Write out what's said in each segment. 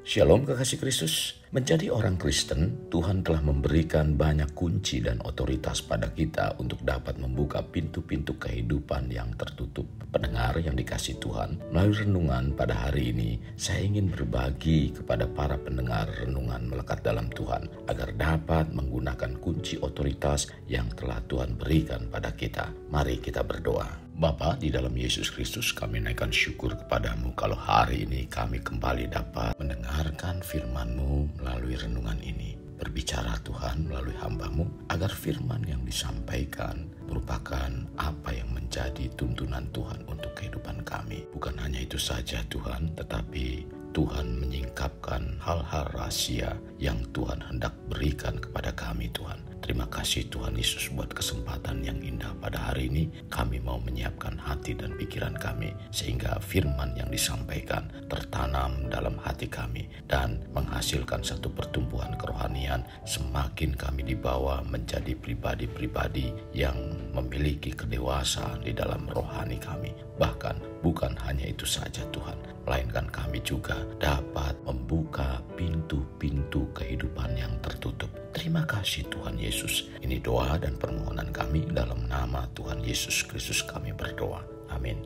Shalom kekasih Kristus. Menjadi orang Kristen, Tuhan telah memberikan banyak kunci dan otoritas pada kita untuk dapat membuka pintu-pintu kehidupan yang tertutup. Pendengar yang dikasihi Tuhan, melalui renungan pada hari ini, saya ingin berbagi kepada para pendengar renungan melekat dalam Tuhan, agar dapat menggunakan kunci otoritas yang telah Tuhan berikan pada kita. Mari kita berdoa. Bapa, di dalam Yesus Kristus kami naikkan syukur kepadamu kalau hari ini kami kembali dapat mendengarkan firman-Mu melalui renungan ini. Berbicara Tuhan melalui hamba-Mu agar firman yang disampaikan merupakan apa yang menjadi tuntunan Tuhan untuk kehidupan kami. Bukan hanya itu saja Tuhan, tetapi Tuhan menyingkapkan hal-hal rahasia yang Tuhan hendak berikan kepada kami Tuhan. Terima kasih Tuhan Yesus buat kesempatan yang indah pada hari ini. Kami mau menyiapkan hati dan pikiran kami sehingga firman yang disampaikan tertanam dalam hati kami dan menghasilkan satu pertumbuhan kerohanian. Semakin kami dibawa menjadi pribadi-pribadi yang memiliki kedewasaan di dalam rohani kami. Bahkan bukan hanya itu saja Tuhan, melainkan kami juga dapat membuka pintu-pintu kehidupan yang tertutup. Terima kasih Tuhan Yesus. Ini doa dan permohonan kami dalam nama Tuhan Yesus Kristus kami berdoa. Amin.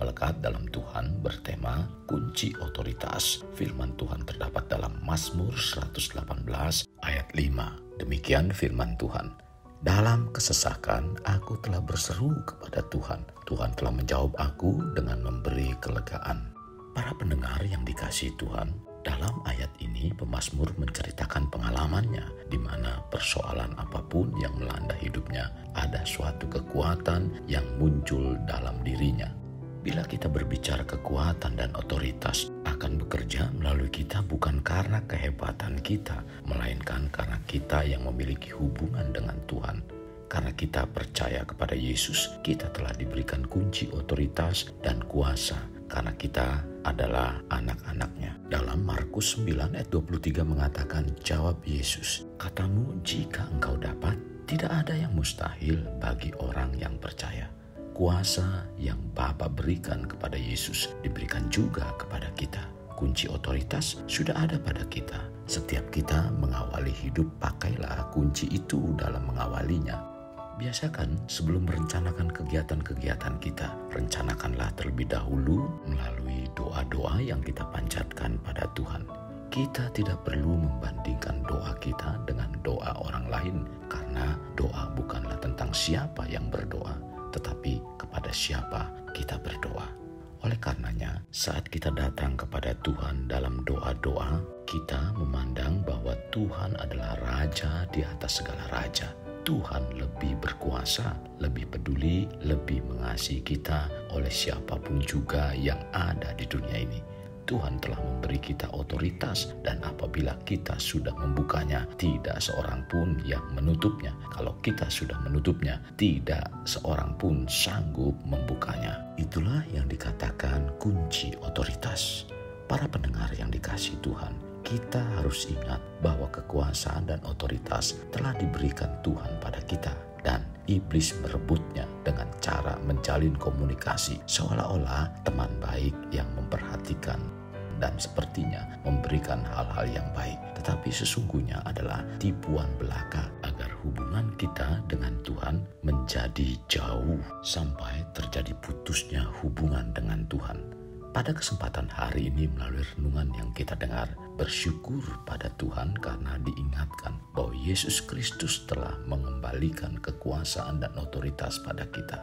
Melekat dalam Tuhan bertema kunci otoritas. Firman Tuhan terdapat dalam Mazmur 118 ayat 5. Demikian firman Tuhan. Dalam kesesakan aku telah berseru kepada Tuhan. Tuhan telah menjawab aku dengan memberi kelegaan. Para pendengar yang dikasihi Tuhan, dalam ayat ini pemazmur menceritakan pengalamannya di mana persoalan apapun yang melanda hidupnya ada suatu kekuatan yang muncul dalam dirinya. Bila kita berbicara kekuatan dan otoritas akan bekerja melalui kita bukan karena kehebatan kita, melainkan karena kita yang memiliki hubungan dengan Tuhan. Karena kita percaya kepada Yesus, kita telah diberikan kunci otoritas dan kuasa karena kita adalah anak-anaknya. Dalam Markus 9 ayat 23 mengatakan, jawab Yesus, katamu jika engkau dapat, tidak ada yang mustahil bagi orang yang percaya. Kuasa yang Bapa berikan kepada Yesus diberikan juga kepada kita. Kunci otoritas sudah ada pada kita. Setiap kita mengawali hidup, pakailah kunci itu dalam mengawalinya. Biasakan sebelum merencanakan kegiatan-kegiatan kita, rencanakanlah terlebih dahulu melalui doa-doa yang kita panjatkan pada Tuhan. Kita tidak perlu membandingkan doa kita dengan doa orang lain, karena doa bukanlah tentang siapa yang berdoa, tetapi kepada siapa kita berdoa. Oleh karenanya, saat kita datang kepada Tuhan dalam doa-doa, kita memandang bahwa Tuhan adalah Raja di atas segala raja. Tuhan lebih berkuasa, lebih peduli, lebih mengasihi kita oleh siapapun juga yang ada di dunia ini. Tuhan telah memberi kita otoritas dan apabila kita sudah membukanya, tidak seorang pun yang menutupnya. Kalau kita sudah menutupnya, tidak seorang pun sanggup membukanya. Itulah yang dikatakan kunci otoritas. Para pendengar yang dikasihi Tuhan, kita harus ingat bahwa kekuasaan dan otoritas telah diberikan Tuhan pada kita. Dan iblis merebutnya dengan cara menjalin komunikasi seolah-olah teman baik yang memperhatikan dan sepertinya memberikan hal-hal yang baik. Tetapi sesungguhnya adalah tipuan belaka agar hubungan kita dengan Tuhan menjadi jauh sampai terjadi putusnya hubungan dengan Tuhan. Pada kesempatan hari ini melalui renungan yang kita dengar, bersyukur pada Tuhan karena diingatkan bahwa Yesus Kristus telah mengembalikan kekuasaan dan otoritas pada kita.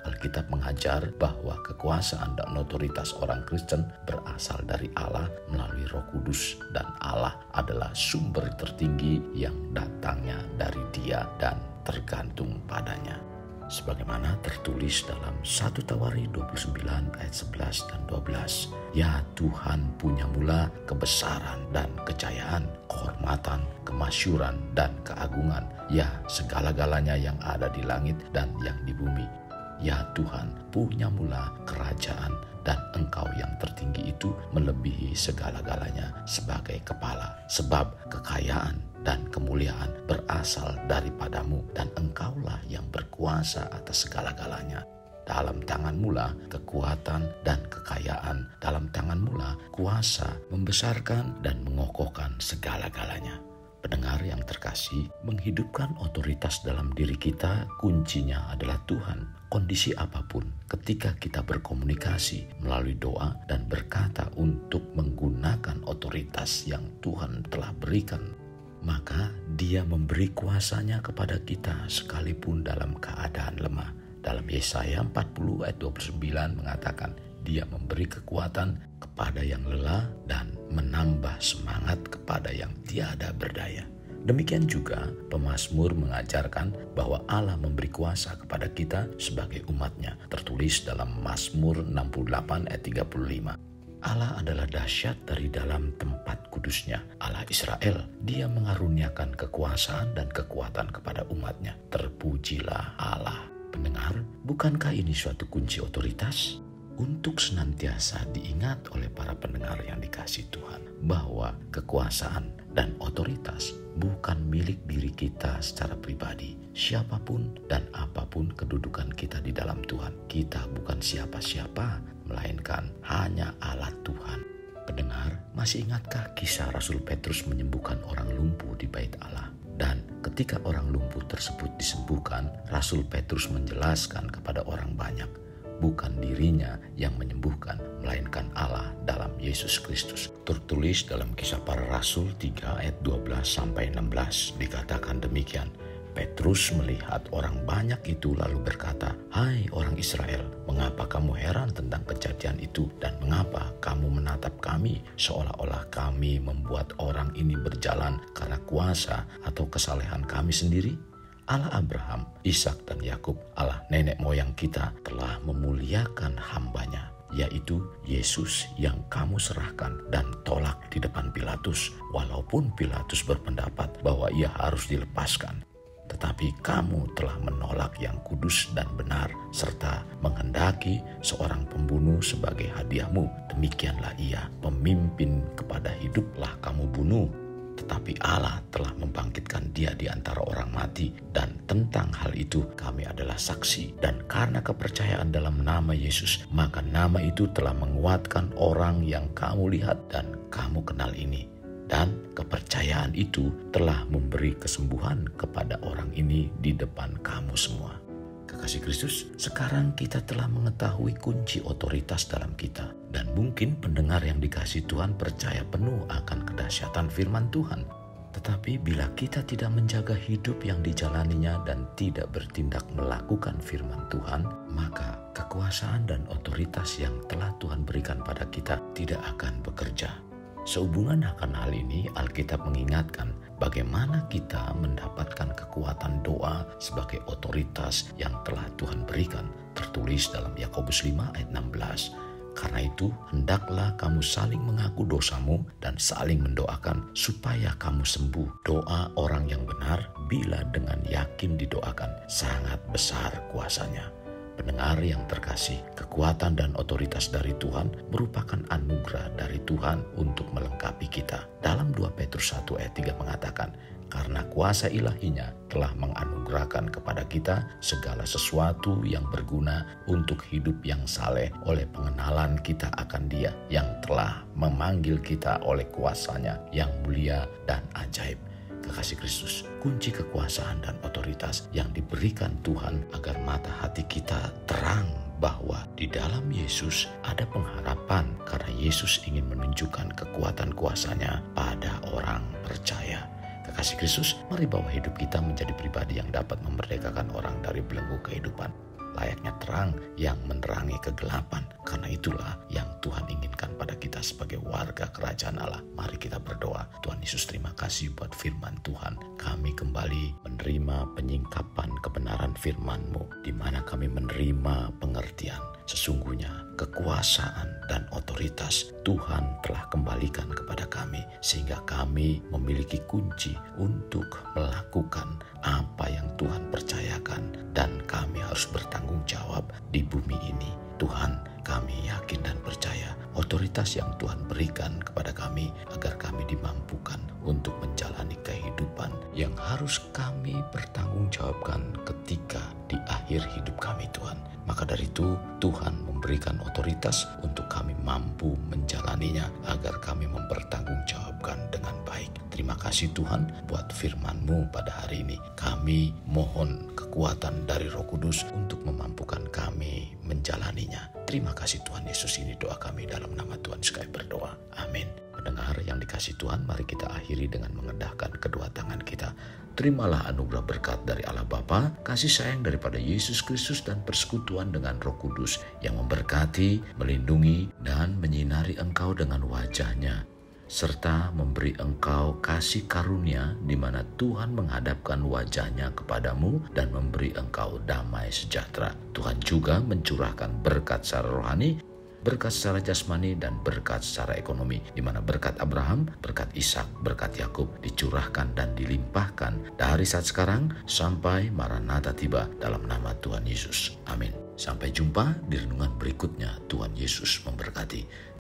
Alkitab mengajar bahwa kekuasaan dan otoritas orang Kristen berasal dari Allah melalui Roh Kudus dan Allah adalah sumber tertinggi yang datangnya dari Dia dan tergantung padanya. Sebagaimana tertulis dalam 1 Tawari 29 ayat 11 dan 12. Ya Tuhan punya mula kebesaran dan kejayaan, kehormatan, kemasyuran dan keagungan. Ya segala-galanya yang ada di langit dan yang di bumi. Ya Tuhan punya mula kerajaan dan Engkau yang tertinggi itu melebihi segala-galanya sebagai kepala. Sebab kekayaan dan kemuliaan berasal daripadamu dan Engkaulah yang berkuasa atas segala-galanya. dalam tangan-Mu lah kekuatan dan kekayaan, dalam tangan-Mu lah kuasa membesarkan dan mengokohkan segala-galanya. Pendengar yang terkasih, menghidupkan otoritas dalam diri kita kuncinya adalah Tuhan. Kondisi apapun, ketika kita berkomunikasi melalui doa dan berkata untuk menggunakan otoritas yang Tuhan telah berikan, maka Dia memberi kuasanya kepada kita sekalipun dalam keadaan lemah. Dalam Yesaya 40 ayat 29 mengatakan, Dia memberi kekuatan kepada yang lelah dan menambah semangat kepada yang tiada berdaya. Demikian juga pemazmur mengajarkan bahwa Allah memberi kuasa kepada kita sebagai umatnya. Tertulis dalam Mazmur 68 ayat 35. Allah adalah dahsyat dari dalam tempat kudusnya, Allah Israel. Dia mengaruniakan kekuasaan dan kekuatan kepada umatnya. Terpujilah Allah. Pendengar, bukankah ini suatu kunci otoritas? Untuk senantiasa diingat oleh para pendengar yang dikasihi Tuhan bahwa kekuasaan dan otoritas bukan milik diri kita secara pribadi. Siapapun dan apapun kedudukan kita di dalam Tuhan, kita bukan siapa-siapa, melainkan hanya alat Tuhan. Pendengar, masih ingatkah kisah Rasul Petrus menyembuhkan orang lumpuh di bait Allah? Dan ketika orang lumpuh tersebut disembuhkan, Rasul Petrus menjelaskan kepada orang banyak, bukan dirinya yang menyembuhkan, melainkan Allah dalam Yesus Kristus. Tertulis dalam Kisah Para Rasul 3 ayat 12-16 dikatakan demikian. Petrus melihat orang banyak itu lalu berkata, "Hai orang Israel, mengapa kamu heran tentang kejadian itu? Dan mengapa kamu menatap kami seolah-olah kami membuat orang ini berjalan karena kuasa atau kesalehan kami sendiri? Allah Abraham, Ishak dan Yakub, Allah nenek moyang kita telah memuliakan hambanya, yaitu Yesus yang kamu serahkan dan tolak di depan Pilatus, walaupun Pilatus berpendapat bahwa ia harus dilepaskan. Tetapi kamu telah menolak yang kudus dan benar, serta menghendaki seorang pembunuh sebagai hadiahmu. Demikianlah ia, pemimpin kepada hiduplah kamu bunuh. Tetapi Allah telah membangkitkan dia di antara orang mati, dan tentang hal itu kami adalah saksi. Dan karena kepercayaan dalam nama Yesus, maka nama itu telah menguatkan orang yang kamu lihat dan kamu kenal ini. Dan kepercayaan itu telah memberi kesembuhan kepada orang ini di depan kamu semua." Kekasih Kristus, sekarang kita telah mengetahui kunci otoritas dalam kita. Dan mungkin pendengar yang dikasihi Tuhan percaya penuh akan kedahsyatan firman Tuhan. Tetapi bila kita tidak menjaga hidup yang dijalaninya dan tidak bertindak melakukan firman Tuhan, maka kekuasaan dan otoritas yang telah Tuhan berikan pada kita tidak akan bekerja. Sehubungan akan hal ini, Alkitab mengingatkan bagaimana kita mendapatkan kekuatan doa sebagai otoritas yang telah Tuhan berikan. Tertulis dalam Yakobus 5 ayat 16. Karena itu, hendaklah kamu saling mengaku dosamu dan saling mendoakan supaya kamu sembuh. Doa orang yang benar bila dengan yakin didoakan sangat besar kuasanya. Pendengar yang terkasih, kekuatan dan otoritas dari Tuhan merupakan anugerah dari Tuhan untuk melengkapi kita. Dalam 2 Petrus 1 ayat 3 mengatakan, karena kuasa ilahinya telah menganugerahkan kepada kita segala sesuatu yang berguna untuk hidup yang saleh oleh pengenalan kita akan Dia yang telah memanggil kita oleh kuasanya yang mulia dan ajaib. Kekasih Kristus, kunci kekuasaan dan otoritas yang diberikan Tuhan agar mata hati kita terang bahwa di dalam Yesus ada pengharapan karena Yesus ingin menunjukkan kekuatan kuasanya pada orang percaya. Kekasih Kristus, mari bawa hidup kita menjadi pribadi yang dapat memerdekakan orang dari belenggu kehidupan. Layaknya terang yang menerangi kegelapan. Karena itulah yang Tuhan inginkan pada kita sebagai warga kerajaan Allah. Mari kita berdoa. Tuhan Yesus, terima kasih buat firman Tuhan. Kami kembali menerima penyingkapan kebenaran firman-Mu, di mana kami menerima pengertian. Sesungguhnya kekuasaan dan otoritas Tuhan telah kembalikan kepada kami, sehingga kami memiliki kunci untuk melakukan apa yang Tuhan percayakan, dan kami harus bertanggung jawab di bumi ini. Tuhan, kami yakin dan percaya otoritas yang Tuhan berikan kepada kami agar kami dimampukan untuk menjalani kehidupan yang harus kami bertanggung jawabkan ketika di akhir hidup kami, Tuhan. Maka dari itu berikan otoritas untuk kami mampu menjalaninya agar kami mempertanggungjawabkan dengan baik. Terima kasih Tuhan buat firman-Mu pada hari ini. Kami mohon kekuatan dari Roh Kudus untuk memampukan kami menjalaninya. Terima kasih Tuhan Yesus, ini doa kami dalam nama Tuhan sekali berdoa. Amin. Pendengar yang dikasih Tuhan, mari kita akhiri dengan mengendahkan kedua tangan kita. Terimalah anugerah berkat dari Allah Bapa, kasih sayang daripada Yesus Kristus, dan persekutuan dengan Roh Kudus yang memberkati, melindungi, dan menyinari engkau dengan wajah-Nya, serta memberi engkau kasih karunia di mana Tuhan menghadapkan wajah-Nya kepadamu dan memberi engkau damai sejahtera. Tuhan juga mencurahkan berkat secara rohani, berkat secara jasmani, dan berkat secara ekonomi, di mana berkat Abraham, berkat Ishak, berkat Yakub dicurahkan dan dilimpahkan dari saat sekarang sampai Maranatha tiba dalam nama Tuhan Yesus. Amin. Sampai jumpa di renungan berikutnya. Tuhan Yesus memberkati.